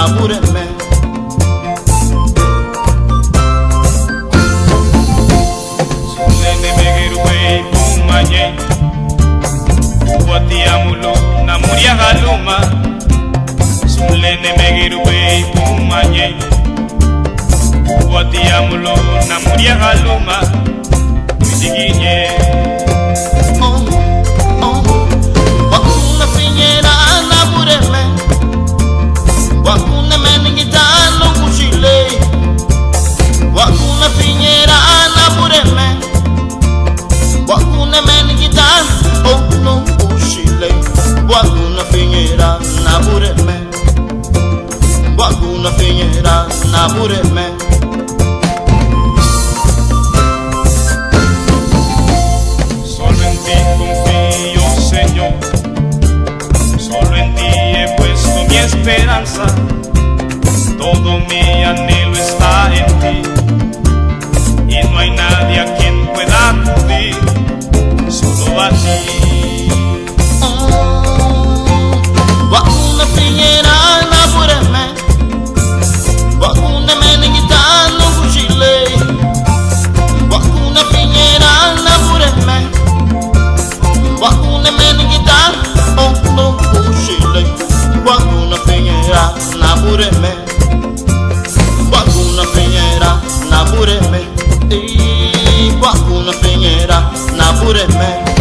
bureme. Sulene megeruwe pumanye, watiamulo na muria galuma. Sulene megeruwe pumanye, watiamulo na muria galuma. Musiginye. Bureme. Solo en ti confío, Señor. Solo en ti he puesto mi esperanza. Todo mi anhelo está en ti. Y no hay nadie a quien pueda acudir, solo a ti. Bureme,